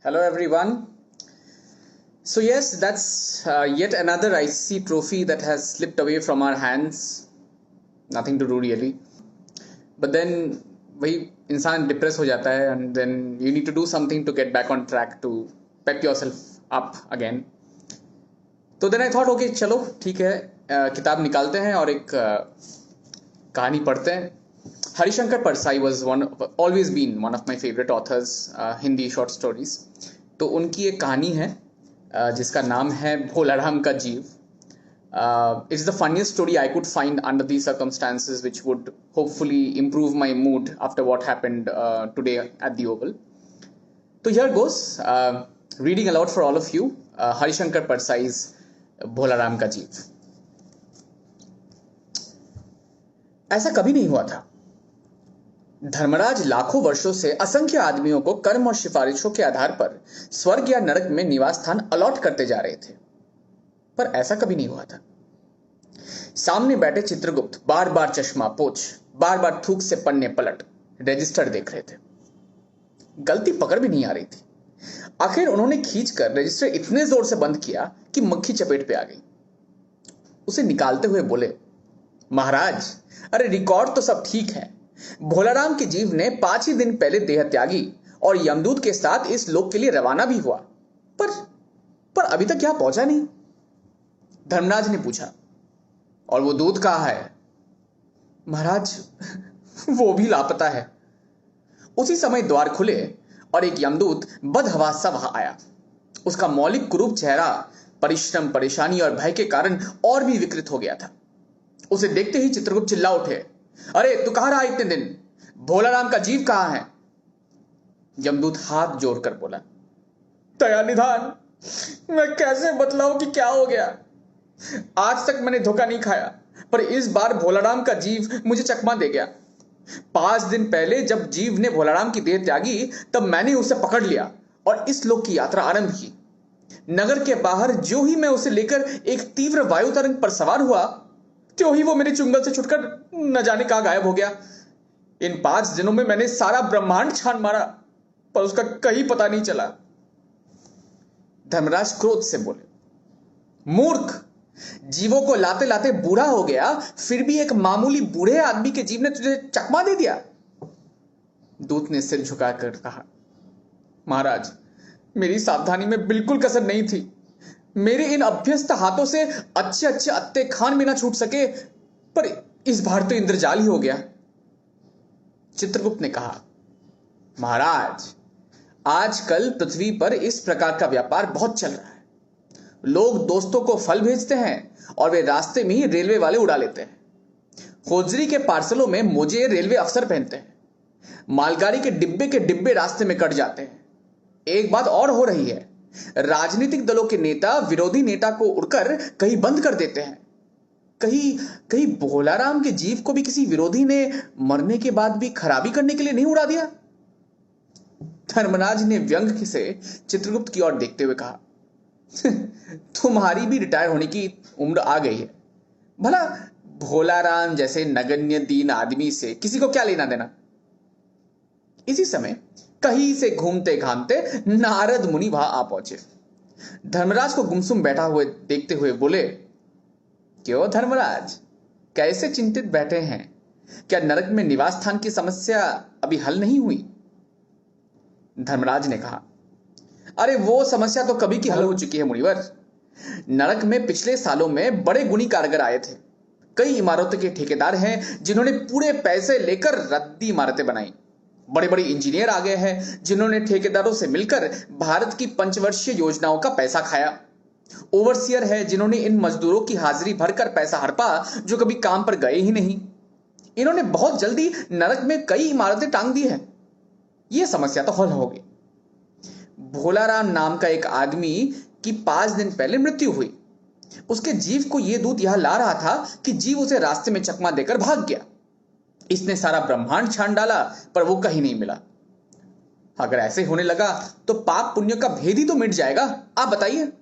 Hello, everyone. So, yes, that's yet another ICC trophy that has slipped away from our hands. Nothing to do really. But then, वही इंसान depress हो जाता है and then you need to do something to get back on track to pep yourself up again. तो then I thought, okay, चलो ठीक है, किताब निकालते हैं और एक कहानी पढ़ते हैं. Harishankar Parsai was always been one of my favorite authors, Hindi short stories. तो उनकी एक कहानी है जिसका नाम है भोलाराम का जीव. It's the funniest story I could find under these circumstances, which would hopefully improve my mood after what happened today at the Oval. So here goes, reading aloud for all of you, Harishankar Parsai's Bholaram का जीव. ऐसा कभी नहीं हुआ था. धर्मराज लाखों वर्षों से असंख्य आदमियों को कर्म और सिफारिशों के आधार पर स्वर्ग या नरक में निवास स्थान अलॉट करते जा रहे थे, पर ऐसा कभी नहीं हुआ था. सामने बैठे चित्रगुप्त बार बार चश्मा पोंछ, बार बार थूक से पन्ने पलट रजिस्टर देख रहे थे. गलती पकड़ भी नहीं आ रही थी. आखिर उन्होंने खींचकर रजिस्टर इतने जोर से बंद किया कि मक्खी चपेट पे आ गई. उसे निकालते हुए बोले, महाराज, अरे रिकॉर्ड तो सब ठीक है. भोलाराम के जीव ने 5 ही दिन पहले देह त्यागी और यमदूत के साथ इस लोक के लिए रवाना भी हुआ, पर अभी तक यहां पहुंचा नहीं. धर्मराज ने पूछा, और वो दूत कहाँ है? महाराज, वो भी लापता है. उसी समय द्वार खुले और एक यमदूत बदहवास सा वहां आया. उसका मौलिक कुरूप चेहरा परिश्रम, परेशानी और भय के कारण और भी विकृत हो गया था. उसे देखते ही चित्रगुप्त चिल्ला उठे, अरे तू कहां रहा इतने दिन? भोलाराम का जीव कहां है? यमदूत हाथ जोड़कर बोला, दया निधान, मैं कैसे बतलाऊं कि क्या हो गया. आज तक मैंने धोखा नहीं खाया, पर इस बार भोलाराम का जीव मुझे चकमा दे गया. 5 दिन पहले जब जीव ने भोलाराम की देह त्यागी, तब मैंने उसे पकड़ लिया और इस लोक की यात्रा आरंभ की. नगर के बाहर जो ही मैं उसे लेकर एक तीव्र वायु तरंग पर सवार हुआ, त्यों ही वो मेरे चुंगल से छुटकर न जाने कहां गायब हो गया. इन 5 दिनों में मैंने सारा ब्रह्मांड छान मारा, पर उसका कहीं पता नहीं चला. धर्मराज क्रोध से बोले, मूर्ख, जीवों को लाते लाते बूढ़ा हो गया, फिर भी एक मामूली बूढ़े आदमी के जीव ने तुझे चकमा दे दिया. दूत ने सिर झुकाकर कहा, महाराज, मेरी सावधानी में बिल्कुल कसर नहीं थी. मेरे इन अभ्यस्त हाथों से अच्छे अच्छे अत्ते खान भी ना छूट सके, पर इस बार तो इंद्रजाल ही हो गया. चित्रगुप्त ने कहा, महाराज, आजकल पृथ्वी पर इस प्रकार का व्यापार बहुत चल रहा है. लोग दोस्तों को फल भेजते हैं और वे रास्ते में ही रेलवे वाले उड़ा लेते हैं. होजरी के पार्सलों में मोजे रेलवे अफसर पहनते हैं. मालगाड़ी के डिब्बे रास्ते में कट जाते हैं. एक बात और हो रही है, राजनीतिक दलों के नेता विरोधी नेता को उड़कर कहीं बंद कर देते हैं. कहीं भोलाराम के जीव को भी किसी विरोधी ने मरने के बाद भी खराबी करने के लिए नहीं उड़ा दिया. धर्मराज ने व्यंग से चित्रगुप्त की ओर देखते हुए कहा, तुम्हारी भी रिटायर होने की उम्र आ गई है. भला भोलाराम जैसे नगण्य दीन आदमी से किसी को क्या लेना देना. इसी समय कहीं से घूमते घामते नारद मुनि वहां आ पहुंचे. धर्मराज को गुमसुम बैठा हुए देखते हुए बोले, क्यों धर्मराज, कैसे चिंतित बैठे हैं? क्या नरक में निवास स्थान की समस्या अभी हल नहीं हुई? धर्मराज ने कहा, अरे वो समस्या तो कभी की हल हो चुकी है मुनिवर. नरक में पिछले सालों में बड़े गुणी कारीगर आए थे. कई इमारतों के ठेकेदार हैं जिन्होंने पूरे पैसे लेकर रद्दी इमारतें बनाई. बड़े बड़े इंजीनियर आ गए हैं जिन्होंने ठेकेदारों से मिलकर भारत की पंचवर्षीय योजनाओं का पैसा खाया. ओवरसियर है जिन्होंने इन मजदूरों की हाजिरी भरकर पैसा हड़पा जो कभी काम पर गए ही नहीं. इन्होंने बहुत जल्दी नरक में कई इमारतें टांग दी हैं. यह समस्या तो हल होगी. भोलाराम नाम का एक आदमी की 5 दिन पहले मृत्यु हुई. उसके जीव को यह दूत यहां ला रहा था कि जीव उसे रास्ते में चकमा देकर भाग गया. इसने सारा ब्रह्मांड छान डाला, पर वो कहीं नहीं मिला. अगर ऐसे होने लगा तो पाप पुण्य का भेद ही तो मिट जाएगा. आप बताइए.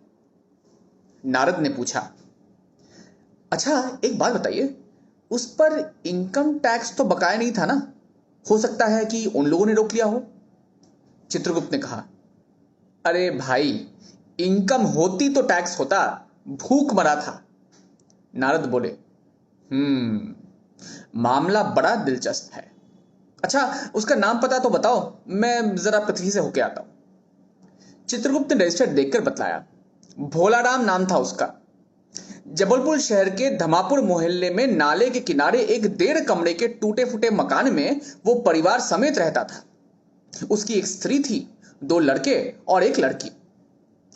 नारद ने पूछा, अच्छा एक बात बताइए, उस पर इनकम टैक्स तो बकाया नहीं था ना? हो सकता है कि उन लोगों ने रोक लिया हो. चित्रगुप्त ने कहा, अरे भाई, इनकम होती तो टैक्स होता, भूख मरा था। नारद बोले, मामला बड़ा दिलचस्प है। अच्छा, उसका नाम पता तो बताओ, मैं जरा पृथ्वी से होके आता हूं। चित्रगुप्त ने रजिस्टर देखकर बतलाया, भोलाराम नाम था उसका। जबलपुर शहर के धमापुर मोहल्ले में नाले के किनारे एक 1.5 कमरे के टूटे फूटे मकान में वो परिवार समेत रहता था। उसकी एक स्त्री थी, 2 लड़के और एक लड़की।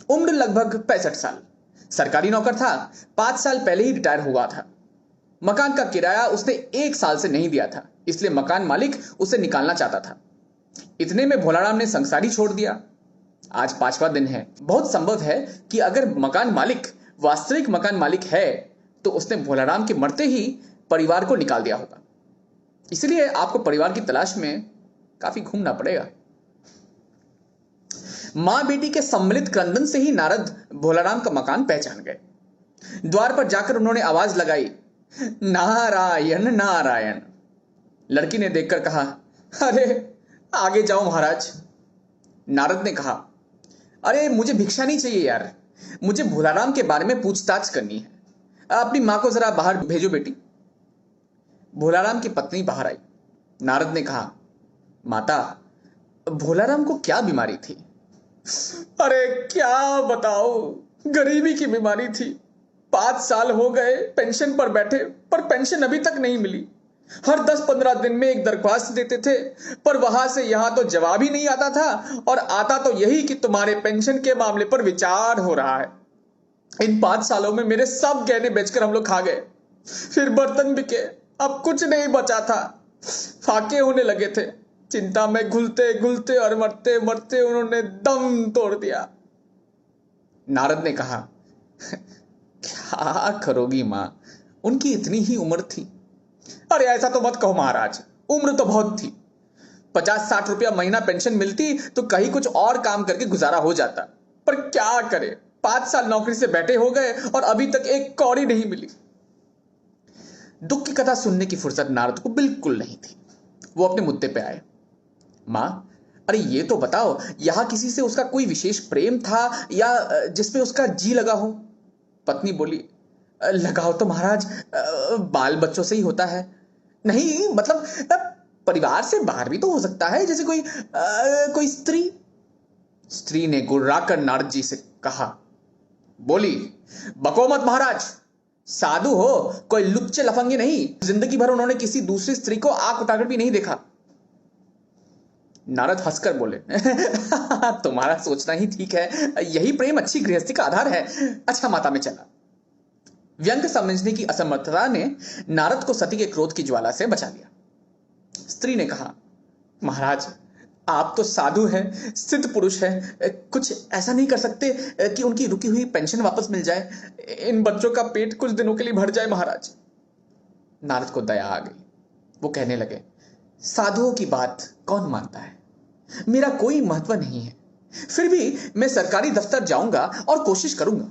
उम्र लगभग 65 साल। सरकारी नौकर था, 5 साल पहले ही रिटायर हुआ था। मकान का किराया उसने 1 साल से नहीं दिया था, इसलिए मकान मालिक उसे निकालना चाहता था। इतने में भोलाराम ने संसारी छोड़ दिया। आज 5वां दिन है। बहुत संभव है कि अगर मकान मालिक वास्तविक मकान मालिक है तो उसने भोलाराम के मरते ही परिवार को निकाल दिया होगा। इसलिए आपको परिवार की तलाश में काफी घूमना पड़ेगा। मां बेटी के सम्मिलित क्रंदन से ही नारद भोलाराम का मकान पहचान गए। द्वार पर जाकर उन्होंने आवाज लगाई, नारायण नारायण। लड़की ने देखकर कहा, अरे आगे जाओ महाराज। नारद ने कहा, अरे मुझे भिक्षा नहीं चाहिए यार, मुझे भोलाराम के बारे में पूछताछ करनी है। अपनी मां को जरा बाहर भेजो बेटी। भोलाराम की पत्नी बाहर आई। नारद ने कहा, माता, भोलाराम को क्या बीमारी थी? अरे क्या बताओ, गरीबी की बीमारी थी। 5 साल हो गए पेंशन पर बैठे, पर पेंशन अभी तक नहीं मिली। हर 10-15 दिन में एक दरख्वास्त देते थे, पर वहां से यहां तो जवाब ही नहीं आता था, और आता तो यही कि तुम्हारे पेंशन के मामले पर विचार हो रहा है। इन 5 सालों में मेरे सब गहने बेचकर हम लोग खा गए, फिर बर्तन बिके, अब कुछ नहीं बचा था। फाके होने लगे थे। चिंता में घुलते घुलते और मरते मरते उन्होंने दम तोड़ दिया। नारद ने कहा, क्या करोगी मां, उनकी इतनी ही उम्र थी। अरे ऐसा तो मत कहो महाराज, उम्र तो बहुत थी। 50-60 रुपया महीना पेंशन मिलती तो कहीं कुछ और काम करके गुजारा हो जाता, पर क्या करे, 5 साल नौकरी से बैठे हो गए और अभी तक एक कौड़ी नहीं मिली। दुख की कथा सुनने की फुर्सत नारद को बिल्कुल नहीं थी। वो अपने मुद्दे पे आए। मां, अरे ये तो बताओ, यहां किसी से उसका कोई विशेष प्रेम था या जिसमें उसका जी लगा हो? पत्नी बोली, लगाव तो महाराज बाल बच्चों से ही होता है। नहीं मतलब परिवार से बाहर भी तो हो सकता है, जैसे कोई स्त्री। स्त्री ने गुर्राकर नारद जी से कहा, बोली, बको मत महाराज, साधु हो, कोई लुच्चे लफंगे नहीं। जिंदगी भर उन्होंने किसी दूसरी स्त्री को आंख उठाकर भी नहीं देखा। नारद हंसकर बोले, तुम्हारा सोचना ही ठीक है, यही प्रेम अच्छी गृहस्थी का आधार है। अच्छा माता में चला। व्यंग समझने की असमर्थता ने नारद को सती के क्रोध की ज्वाला से बचा लिया। स्त्री ने कहा, महाराज, आप तो साधु हैं, सिद्ध पुरुष हैं, कुछ ऐसा नहीं कर सकते कि उनकी रुकी हुई पेंशन वापस मिल जाए, इन बच्चों का पेट कुछ दिनों के लिए भर जाए महाराज। नारद को दया आ गई। वो कहने लगे, साधुओं की बात कौन मानता है, मेरा कोई महत्व नहीं है, फिर भी मैं सरकारी दफ्तर जाऊंगा और कोशिश करूंगा।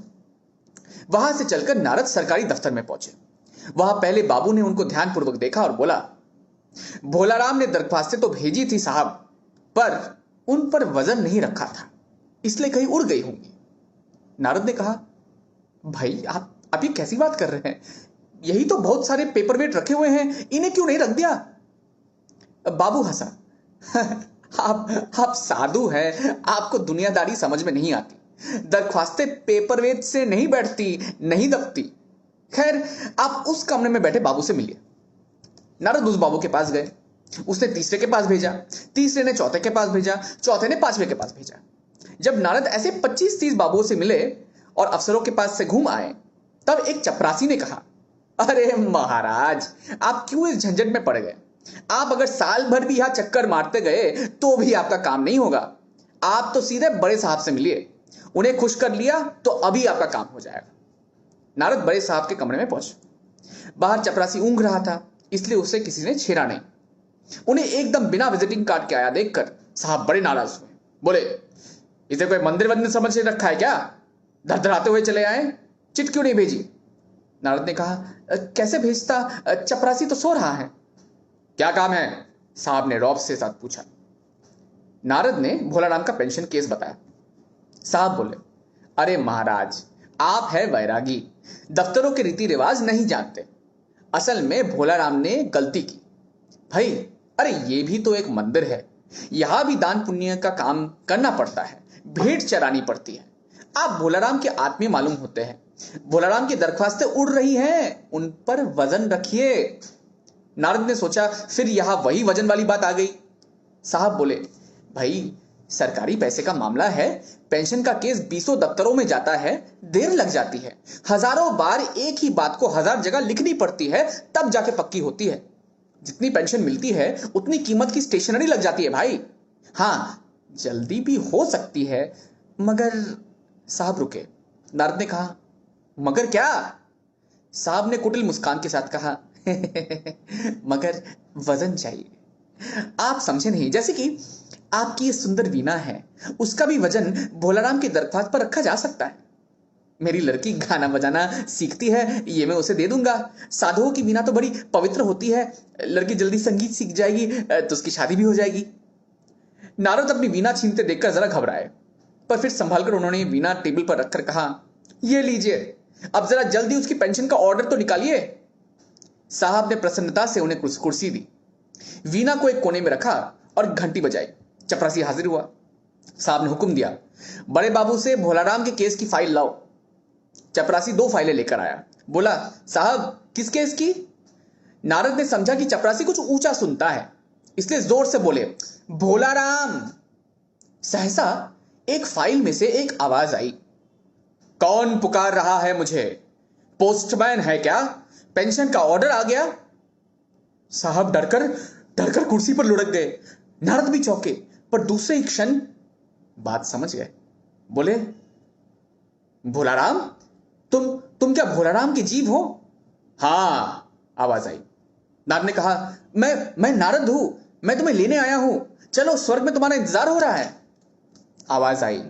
वहां से चलकर नारद सरकारी दफ्तर में पहुंचे। वहां पहले बाबू ने उनको ध्यानपूर्वक देखा और बोला, भोलाराम ने दरख्वास्तें तो भेजी थी साहब, पर उन पर वजन नहीं रखा था, इसलिए कहीं उड़ गई होंगी। नारद ने कहा, भाई आप ये कैसी बात कर रहे हैं, यही तो बहुत सारे पेपरवेट रखे हुए हैं, इन्हें क्यों नहीं रख दिया? बाबू हंसा, आप साधु हैं, आपको दुनियादारी समझ में नहीं आती। दरख्वास्तें पेपरवेट से नहीं बैठती, नहीं दबती। खैर, आप उस कमरे में बैठे बाबू से मिलिए। नारद उस बाबू के पास गए। उसने तीसरे के पास भेजा, तीसरे ने चौथे के पास भेजा, चौथे ने 5वें के पास भेजा। जब नारद ऐसे 25-30 बाबुओं से मिले और अफसरों के पास से घूम आए, तब एक चपरासी ने कहा, अरे महाराज, आप क्यों इस झंझट में पड़ गए? आप अगर साल भर भी यहां चक्कर मारते गए तो भी आपका काम नहीं होगा। आप तो सीधे बड़े साहब से मिलिए, उन्हें खुश कर लिया तो अभी आपका काम हो जाएगा। नारद बड़े साहब के कमरे में पहुंचे। बाहर चपरासी ऊंघ रहा था, इसलिए उसे किसी ने छेड़ा नहीं। उन्हें एकदम बिना विजिटिंग कार्ड के आया देखकर साहब बड़े नाराज हुए। बोले, इसे कोई मंदिर वंदिर समझ के रखा है क्या? धड़धड़ाते हुए चले आए, चिट क्यों नहीं भेजी? नारद ने कहा, कैसे भेजता, चपरासी तो सो रहा है। क्या काम है? साहब ने रौब से साथ पूछा। नारद ने भोलाराम का पेंशन केस बताया। साहब बोले, अरे महाराज, आप है वैरागी, दफ्तरों के रीति रिवाज नहीं जानते। असल में भोलाराम ने गलती की भाई। अरे ये भी तो एक मंदिर है, यहां भी दान पुण्य का काम करना पड़ता है, भेंट चरानी पड़ती है। आप भोलाराम के आत्मीय मालूम होते हैं, भोलाराम की दरख्वास्तें उड़ रही हैं, उन पर वजन रखिए। नारद ने सोचा, फिर यहां वही वजन वाली बात आ गई। साहब बोले, भाई सरकारी पैसे का मामला है, पेंशन का केस 20 दफ्तरों में जाता है, देर लग जाती है, हजारों बार एक ही बात को 1000 जगह लिखनी पड़ती है, तब जाके पक्की होती है। जितनी पेंशन मिलती है उतनी कीमत की स्टेशनरी लग जाती है भाई। हाँ, जल्दी भी हो सकती है, मगर। साहब रुके। नारद ने कहा, मगर क्या? साहब ने कुटिल मुस्कान के साथ कहा, मगर वजन चाहिए। आप समझे नहीं, जैसे कि आपकी ये सुंदर वीणा है, उसका भी वजन भोलाराम की दरख्वास्त पर रखा जा सकता है। मेरी लड़की गाना बजाना सीखती है, ये मैं उसे दे दूंगा। साधुओं की वीणा तो बड़ी पवित्र होती है, लड़की जल्दी संगीत सीख जाएगी तो उसकी शादी भी हो जाएगी। नारद अपनी वीणा छीनते देखकर जरा घबराए, पर फिर संभालकर उन्होंने वीणा टेबल पर रखकर कहा, ये लीजिए, अब जरा जल्दी उसकी पेंशन का ऑर्डर तो निकालिए। साहब ने प्रसन्नता से उन्हें कुर्सी दी, वीणा को एक कोने में रखा और घंटी बजाई। चपरासी हाजिर हुआ। साहब ने हुक्म दिया, बड़े बाबू से भोलाराम के केस की फाइल लाओ। चपरासी 2 फाइलें लेकर आया। बोला, साहब किस केस की? नारद ने समझा कि चपरासी कुछ ऊंचा सुनता है, इसलिए जोर से बोले, भोलाराम। सहसा एक फाइल में से एक आवाज आई, कौन पुकार रहा है मुझे? पोस्टमैन है क्या? पेंशन का ऑर्डर आ गया। साहब डरकर डरकर कुर्सी पर लुढ़क गए। नारद भी चौंके, पर दूसरे ही क्षण बात समझ गए। बोले, भोलाराम, तुम क्या भोलाराम के जीव हो? हां, आवाज आई। नारद ने कहा, मैं नारद हूं, मैं तुम्हें लेने आया हूं, चलो स्वर्ग में तुम्हारा इंतजार हो रहा है। आवाज आई,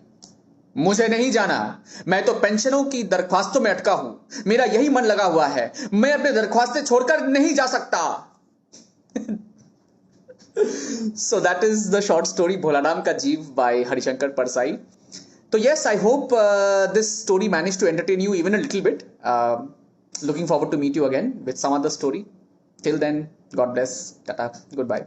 मुझे नहीं जाना, मैं तो पेंशनों की दरख्वास्तों में अटका हूं, मेरा यही मन लगा हुआ है, मैं अपने दरख्वास्तें छोड़कर नहीं जा सकता। So that is the short story Bholanam Ka Jeev by Harishankar Parsai. So yes, I hope this story managed to entertain you even a little bit. Looking forward to meet you again with some other story. Till then, God bless. Tata. Goodbye.